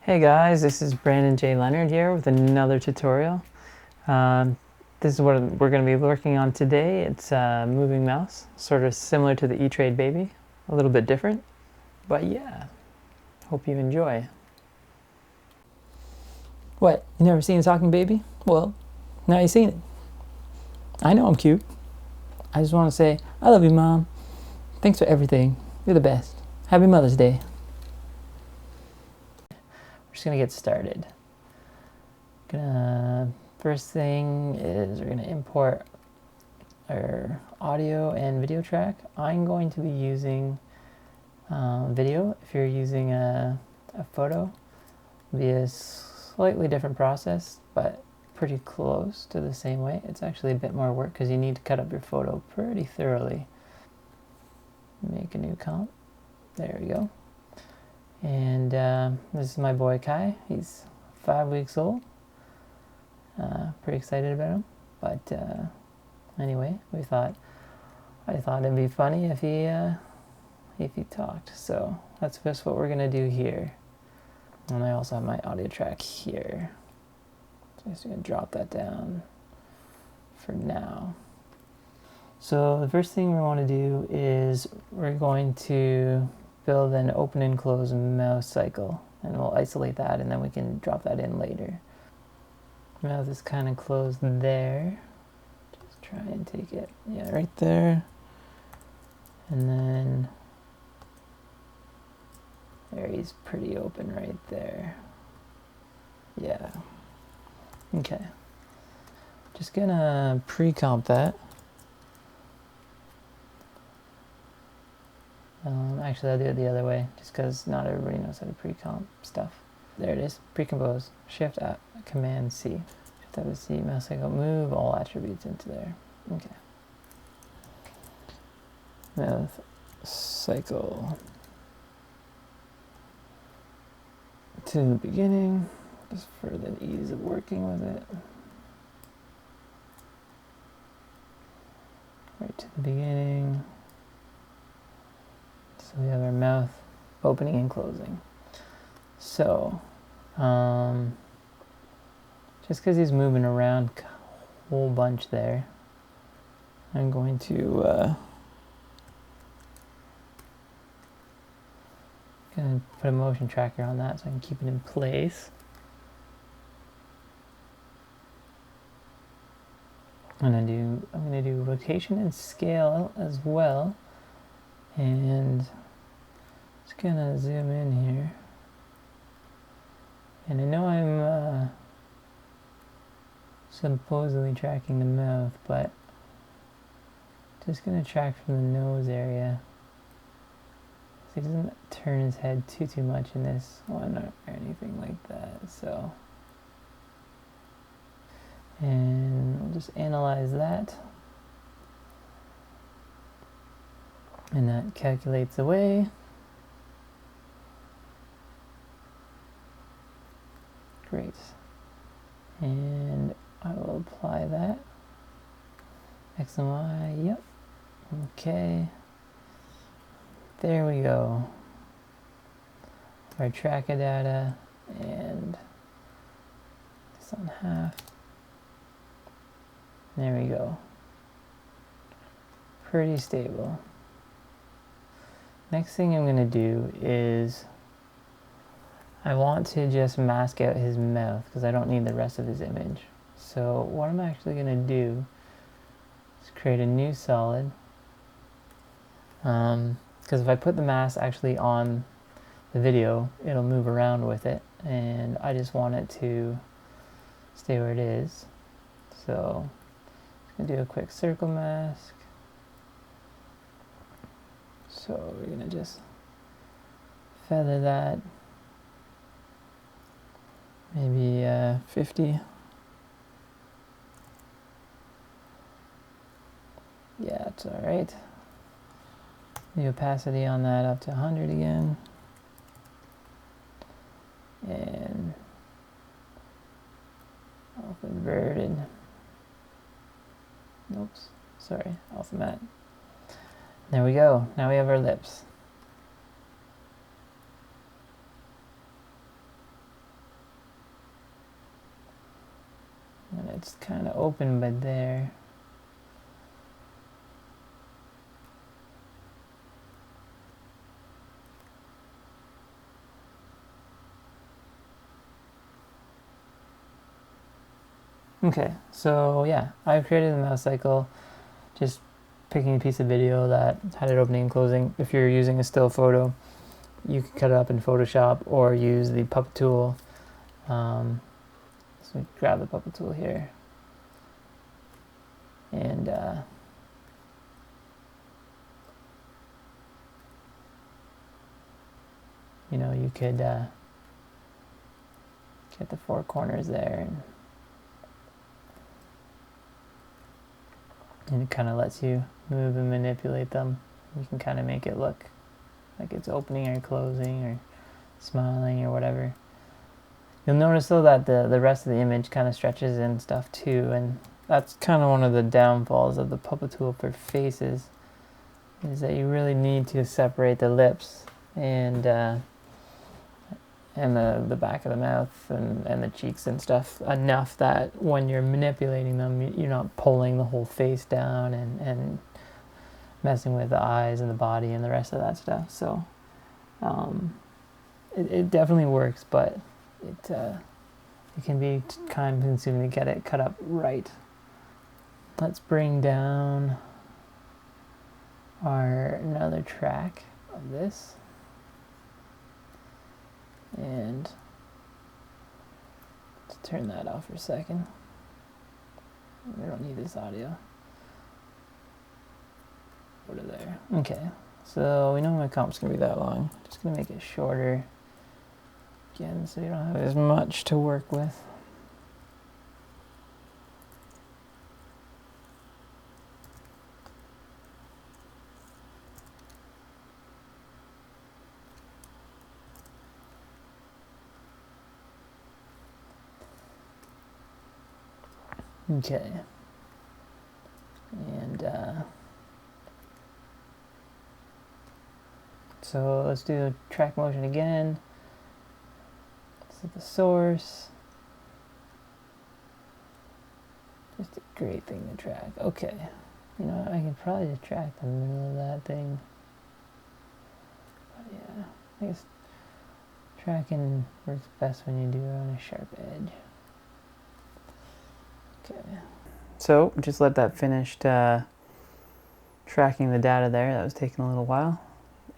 Hey guys, this is Brandon J. Leonard here with another tutorial. This is what we're going to be working on today. It's a moving mouse, sort of similar to the E-Trade Baby, a little bit different, but yeah, hope you enjoy. What, you never seen a talking baby? Well, now you've seen it. I know I'm cute. I just want to say, I love you, Mom. Thanks for everything. You're the best. Happy Mother's Day. We're just gonna get started. First thing is we're gonna import our audio and video track. I'm going to be using video. If you're using a photo, it'll be a slightly different process, but pretty close to the same way. It's actually a bit more work because you need to cut up your photo pretty thoroughly. Make a new comp. There we go. And this is my boy Kai. He's 5 weeks old. Pretty excited about him. But anyway, I thought it'd be funny if he talked. So that's just what we're gonna do here. And I also have my audio track here. So I'm just gonna drop that down for now. So the first thing we want to do is we're going to build an open and close mouse cycle, and we'll isolate that and then we can drop that in later. Mouth is kind of closed there. Just try and take it, yeah, right there. And then there, he's pretty open right there. Yeah. Okay. Just gonna pre-comp that. Actually, I'll do it the other way, just because not everybody knows how to pre-comp stuff. There it is, pre-compose, Shift Up, Command C. Shift Up C, mouse cycle, move all attributes into there. Okay. Mouse cycle to the beginning, just for the ease of working with it. Right to the beginning. So we have our mouth opening and closing. So, just because he's moving around a whole bunch there, I'm going to put a motion tracker on that so I can keep it in place. I'm gonna do rotation and scale as well, and just gonna zoom in here. And I know I'm supposedly tracking the mouth, but just gonna track from the nose area. So he doesn't turn his head too much in this one or anything like that. So, and we'll just analyze that. And that calculates away. Great. And I will apply that. X and Y, yep. Okay. There we go. Our tracker data, and this on half. There we go. Pretty stable. Next thing I'm going to do is I want to just mask out his mouth because I don't need the rest of his image. So what I'm actually going to do is create a new solid. Because if I put the mask actually on the video, it'll move around with it, and I just want it to stay where it is. So I'm going to do a quick circle mask. So we're going to just feather that, maybe 50. Yeah, it's all right. The opacity on that up to 100 again. And alpha inverted. Oops, sorry, alpha matte. There we go. Now we have our lips. it's kind of open by there. Okay, so yeah, I've created a mouse cycle, just picking a piece of video that had it opening and closing. If you're using a still photo, you can cut it up in Photoshop or use the puppet tool. So grab the puppet tool here, and you know, you could get the four corners there, and it kind of lets you move and manipulate them. You can kind of make it look like it's opening or closing or smiling or whatever. You'll notice though that the rest of the image kind of stretches and stuff too, and that's kind of one of the downfalls of the puppet tool for faces, is that you really need to separate the lips and the back of the mouth and the cheeks and stuff enough that when you're manipulating them, you're not pulling the whole face down and messing with the eyes and the body and the rest of that stuff. So it definitely works, but it can be time consuming to get it cut up right. Let's bring down another track of this, and let's turn that off for a second. We don't need this audio. Put it there. Okay, so we know my comp's gonna be that long. Just gonna make it shorter again, so you don't have as much to work with. Okay, and so let's do track motion again. Set the source. Just a great thing to track. Okay, you know, I could probably just track the middle of that thing. But yeah, I guess tracking works best when you do it on a sharp edge. Okay, so just let that finish tracking the data there. That was taking a little while,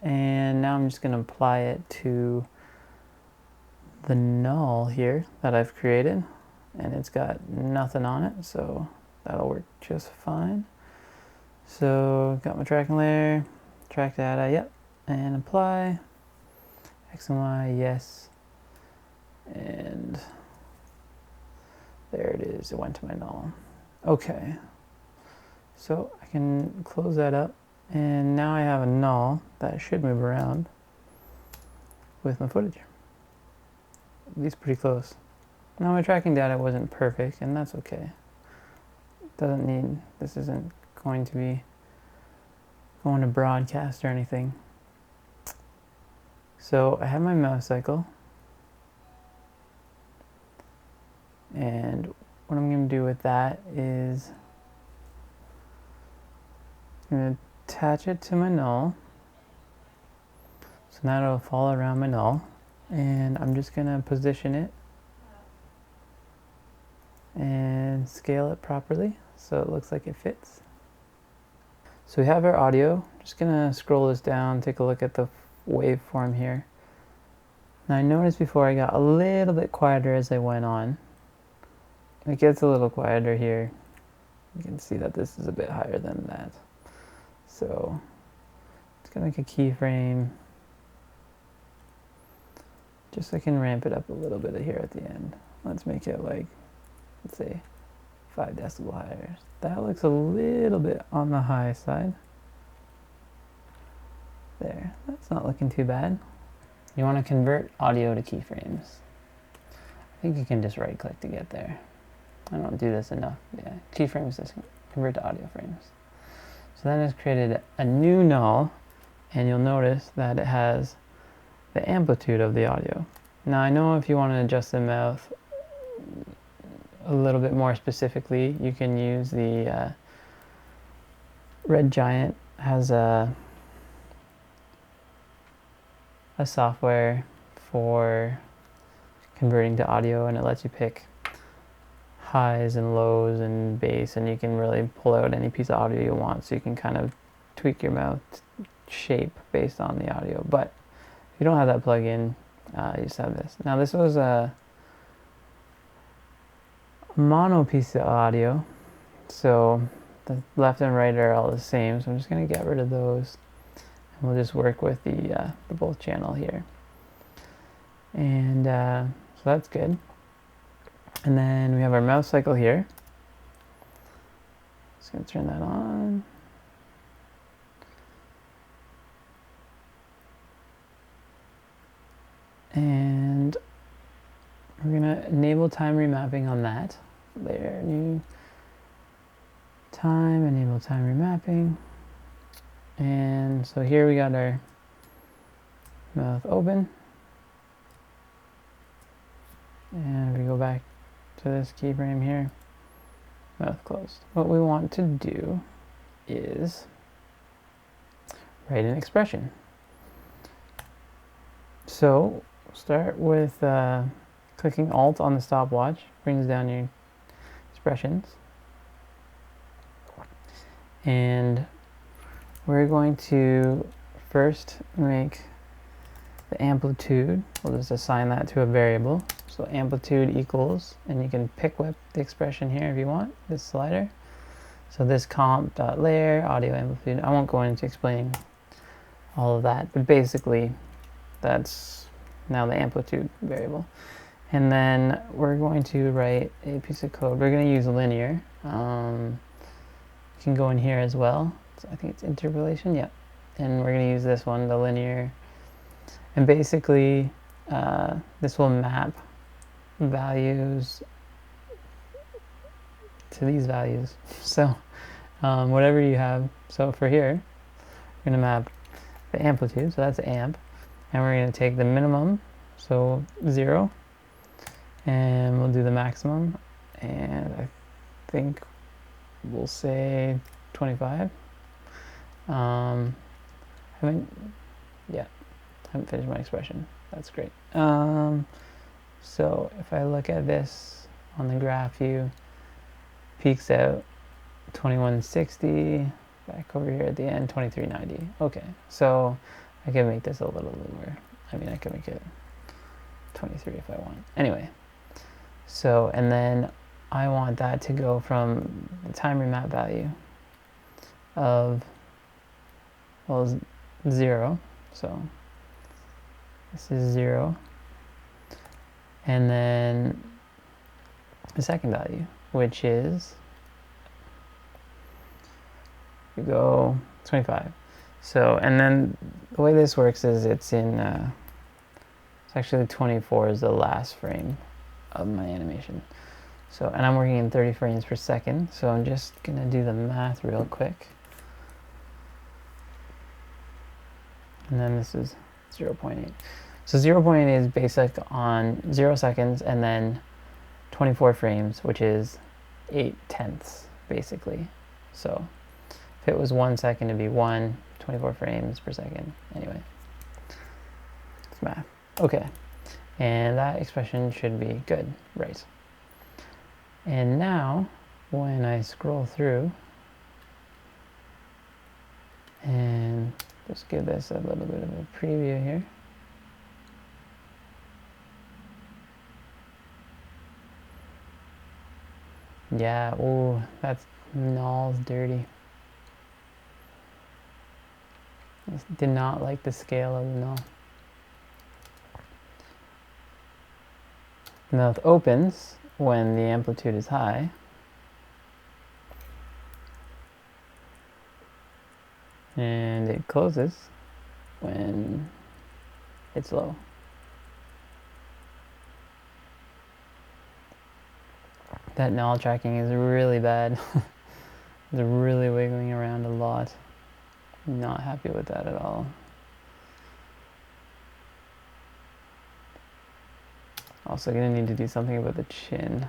and now I'm just going to apply it to the null here that I've created, and it's got nothing on it, so that'll work just fine. So got my tracking layer, track data, yep, and apply X and Y, yes, and there it is, it went to my null. Okay, so I can close that up, and now I have a null that should move around with my footage. At least pretty close. Now my tracking data wasn't perfect, and that's okay. This isn't going to be going to broadcast or anything. So I have my mouse cycle, and what I'm going to do with that is I'm going to attach it to my null. So now it'll fall around my null, and I'm just going to position it and scale it properly so it looks like it fits. So we have our audio. Just going to scroll this down, take a look at the waveform here. Now I noticed before I got a little bit quieter as I went on. It gets a little quieter here. You can see that this is a bit higher than that. So it's going to make a keyframe just so I can ramp it up a little bit here at the end. Let's make it like, let's say 5 decibel higher. That looks a little bit on the high side. There, that's not looking too bad. You want to convert audio to keyframes. I think you can just right click to get there. I don't do this enough. Yeah, keyframes just convert to audio frames. So then it's created a new null, and you'll notice that it has the amplitude of the audio. Now I know if you want to adjust the mouth a little bit more specifically, you can use the Red Giant has a software for converting to audio, and it lets you pick highs and lows and bass, and you can really pull out any piece of audio you want, so you can kind of tweak your mouth shape based on the audio. But if you don't have that plugin, you just have this. Now this was a mono piece of audio, so the left and right are all the same, so I'm just going to get rid of those, and we'll just work with the both channel here. And so that's good. And then we have our mouse cycle here. Just going to turn that on. And we're going to enable time remapping on that. There, new time, enable time remapping. And so here we got our mouth open. And we go back to this keyframe here, mouth closed. What we want to do is write an expression. So start with clicking Alt on the stopwatch, brings down your expressions. And we're going to first make the amplitude. We'll just assign that to a variable. So amplitude equals, and you can pick whip the expression here if you want, this slider. So this comp.layer, audio amplitude. I won't go into explaining all of that, but basically that's now the amplitude variable. And then we're going to write a piece of code. We're going to use linear. You can go in here as well. So I think it's interpolation, yeah. And we're going to use this one, the linear. And basically, this will map values to these values. So whatever you have. So for here, we're going to map the amplitude. So that's amp. And we're going to take the minimum, so 0. And we'll do the maximum. And I think we'll say 25. Haven't finished my expression. That's great. So if I look at this on the graph view, peaks out 2160, back over here at the end 2390. Okay, so I can make this a little lower. I mean, I can make it 23 if I want. Anyway, so and then I want that to go from the time remap value of, well, 0. So this is 0. And then the second value, which is, you go 25. So, and then the way this works is it's in, it's actually 24 is the last frame of my animation. So, and I'm working in 30 frames per second, so I'm just gonna do the math real quick. And then this is 0.8. So 0.8 is basic on 0 seconds and then 24 frames, which is 8/10 basically. So if it was 1 second, it'd be 24 frames per second. Anyway, it's math. Okay, and that expression should be good, right? And now, when I scroll through and just give this a little bit of a preview here. Yeah, ooh, that's null's dirty. Did not like the scale of the null. Mouth opens when the amplitude is high. And it closes when it's low. That null tracking is really bad. It's really wiggling around a lot. Not happy with that at all. Also gonna need to do something about the chin.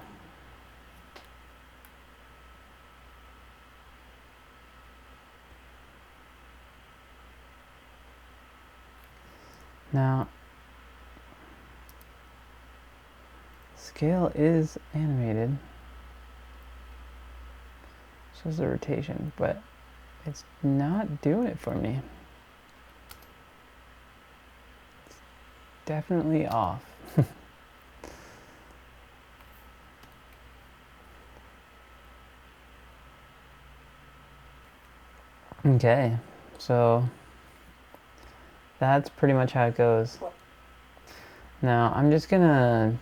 Now, scale is animated. Shows the rotation, but it's not doing it for me. It's definitely off. Okay, so that's pretty much how it goes. Now I'm just gonna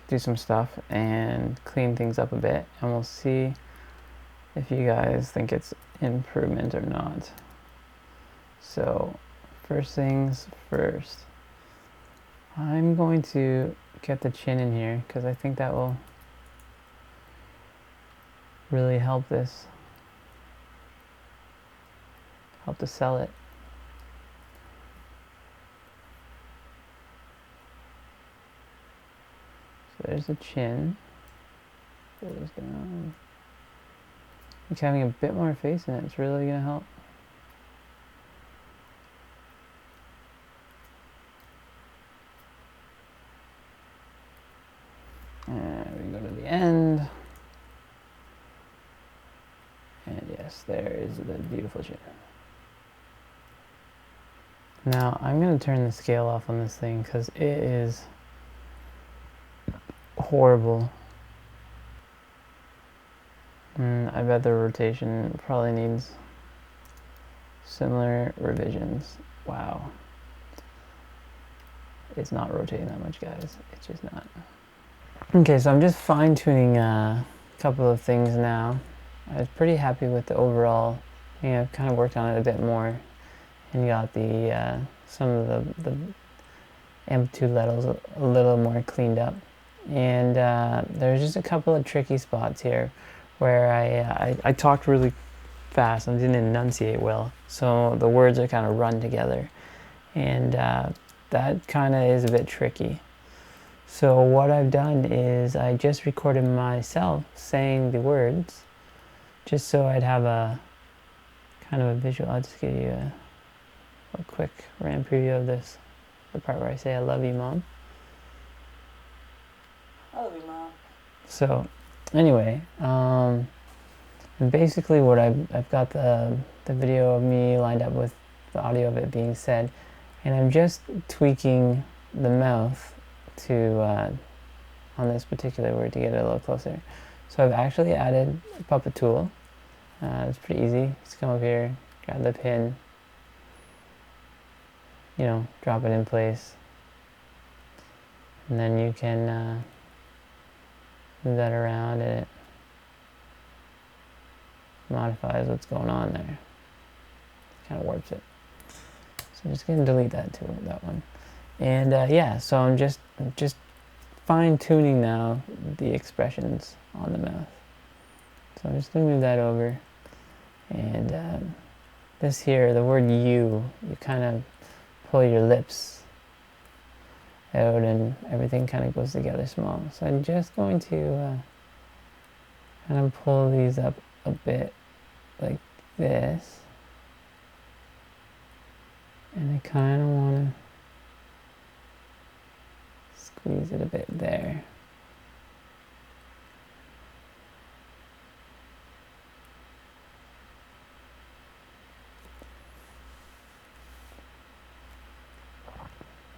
do some stuff and clean things up a bit, and we'll see if you guys think it's improvement or not. So first things first, I'm going to get the chin in here because I think that will really help this, help to sell it. So there's the chin. Goes down. It's having a bit more face in it. It's really gonna help. And we go to the end. And yes, there is the beautiful chin. Now I'm gonna turn the scale off on this thing because it is horrible. I bet the rotation probably needs similar revisions. Wow. It's not rotating that much, guys. It's just not. Okay, so I'm just fine-tuning a couple of things now. I was pretty happy with the overall. I've kind of worked on it a bit more and got the some of the amplitude levels a little more cleaned up. And there's just a couple of tricky spots here where I talked really fast and didn't enunciate well, so the words are kind of run together, and that kind of is a bit tricky. So what I've done is I just recorded myself saying the words just so I'd have a kind of a visual. I'll just give you a quick RAM preview of this, the part where I say I love you, Mom. I love you, Mom. So anyway, basically what I've got the video of me lined up with the audio of it being said, and I'm just tweaking the mouth to on this particular word to get it a little closer. So I've actually added a puppet tool. It's pretty easy. Just come up here, grab the pin, drop it in place, and then you can move that around and it modifies what's going on there. Kind of warps it. So I'm just going to delete that too, that one. And yeah, so I'm just fine-tuning now the expressions on the mouth. So I'm just going to move that over. And this here, the word you kind of pull your lips out and everything kind of goes together small. So I'm just going to kind of pull these up a bit like this. And I kind of want to squeeze it a bit there.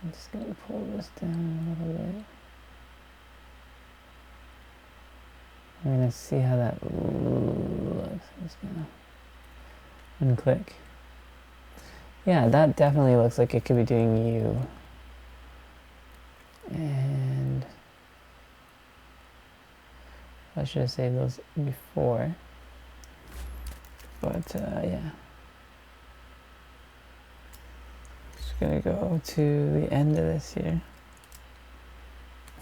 I'm just going to pull this down a little bit. I'm going to see how that looks. I'm just going to unclick. Yeah, that definitely looks like it could be doing you. And I should have saved those before. But yeah. Just gonna go to the end of this here.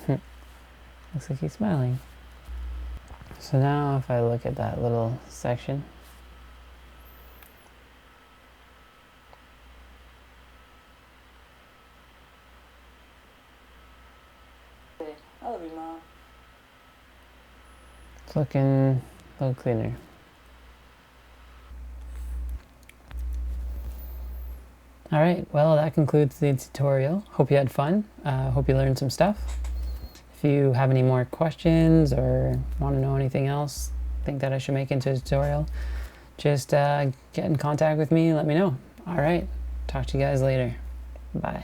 Looks like he's smiling. So now if I look at that little section, I love you, Mom. It's looking a little cleaner. All right, well, that concludes the tutorial. Hope you had fun. Hope you learned some stuff. If you have any more questions or want to know anything else, think that I should make into a tutorial, just get in contact with me and let me know. All right, talk to you guys later. Bye.